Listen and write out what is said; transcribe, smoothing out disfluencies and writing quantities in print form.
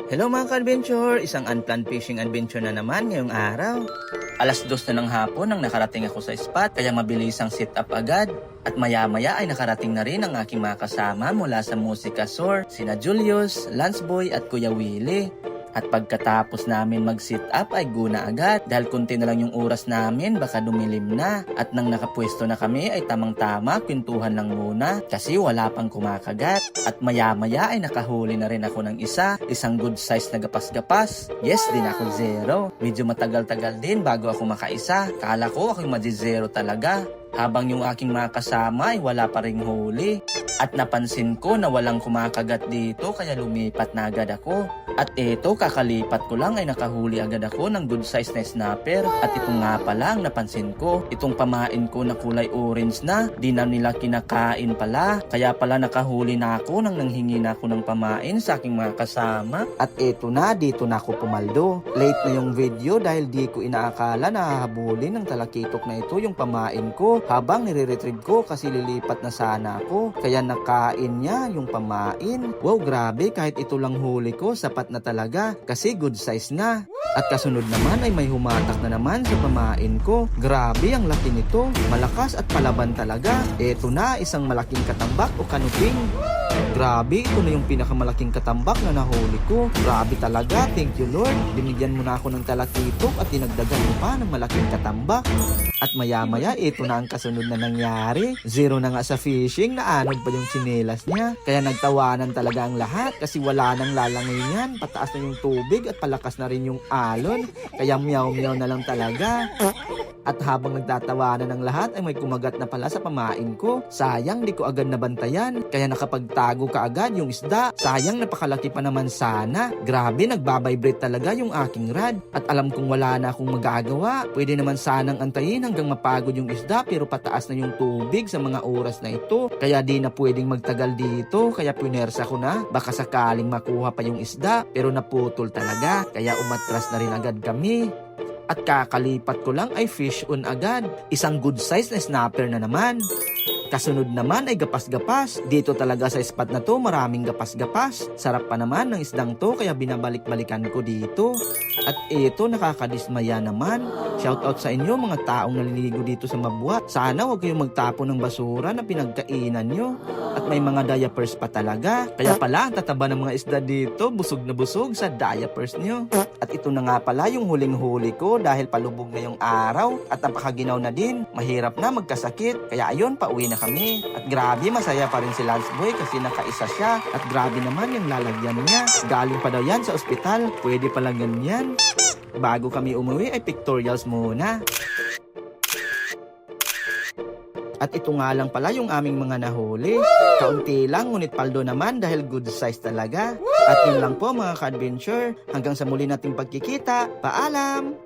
Hello mga ka-adventure! Isang unplanned fishing adventure na naman ngayong araw. Alas 2 na ng hapon nang nakarating ako sa spot kaya mabilis ang sit up agad. At maya-maya ay nakarating na rin ang aking mga kasama mula sa Musika Shore, sina Julius, Lance Boy at Kuya Willie. At pagkatapos namin mag-sit up ay guna agad dahil kunti na lang yung oras namin baka dumilim na. At nang nakapwesto na kami ay tamang-tama pintuhan lang muna kasi wala pang kumakagat. At maya-maya ay nakahuli na rin ako ng isang good size na gapas-gapas. Yes, din ako zero. Medyo matagal-tagal din bago ako makaisa. Kala ko ako zero talaga. Habang yung aking mga kasama ay wala pa ring huli. At napansin ko na walang kumakagat dito kaya lumipat na agad ako. At eto kakalipat ko lang ay nakahuli agad ako ng good size na snapper. At ito nga pala ang napansin ko. Itong pamain ko na kulay orange na, di na nila kinakain pala. Kaya pala nakahuli na ako nang nanghingi na ako ng pamain sa aking mga kasama. At eto na, dito na ako pumaldo. Late na yung video dahil di ko inaakala na hahabulin ng talakitok na ito yung pamain ko. Habang nire-retrieve ko kasi lilipat na sana ako. Kaya nakain niya yung pamain. Wow, grabe, kahit ito lang huli ko, sapat na talaga kasi good size na. At kasunod naman ay may humatak na naman sa pamain ko. Grabe, ang laki nito. Malakas at palaban talaga. Eto na, isang malaking katambak o kanuping. Grabe, ito na yung pinakamalaking katambak na nahuli ko. Grabe talaga, thank you Lord. Binigyan mo na ako ng talakitok at dinagdagan mo pa ng malaking katambak. At maya-maya, ito na ang kasunod na nangyari. Zero na nga sa fishing, naanod pa yung tsinelas niya. Kaya nagtawanan talaga ang lahat kasi wala nang lalangoy niyan. Pataas na yung tubig at palakas na rin yung alon. Kaya meow-meow na lang talaga. At habang nagtatawanan ng lahat ay may kumagat na pala sa pamain ko. Sayang, di ko agad nabantayan. Kaya nakapagtago ka agad yung isda. Sayang, napakalaki pa naman sana. Grabe, nagbabibrate talaga yung aking rod. At alam kong wala na akong magagawa. Pwede naman sanang antayin hanggang mapagod yung isda pero pataas na yung tubig sa mga oras na ito. Kaya di na pwedeng magtagal dito. Kaya pinersa ko na. Baka sakaling makuha pa yung isda pero naputol talaga. Kaya umatras na rin agad kami. At kakalipat ko lang ay fish on agad. Isang good size na snapper na naman. Kasunod naman ay gapas-gapas. Dito talaga sa spot na to maraming gapas-gapas. Sarap pa naman ng isdang to kaya binabalik-balikan ko dito. At ito nakakadismaya naman. Shoutout sa inyo mga taong naliligo dito sa Mabua. Sana huwag kayong magtapon ng basura na pinagkainan nyo. At may mga diapers pa talaga. Kaya pala ang tataba ng mga isda dito busog na busog sa diapers nyo. At ito na nga pala yung huling-huli ko dahil palubog na yung araw at napakaginaw na din. Mahirap na magkasakit. Kaya ayun, pauwi na kami. At grabe, masaya pa rin si Lance Boy kasi nakaisa siya. At grabe naman yung lalagyan niya. Galing pa daw yan sa ospital. Pwede palang ganyan. Bago kami umuwi ay pictorials muna. At ito nga lang pala yung aming mga nahuli. Kaunti lang, ngunit paldo naman dahil good size talaga. At yun lang po mga ka-adventure. Hanggang sa muli nating pagkikita. Paalam!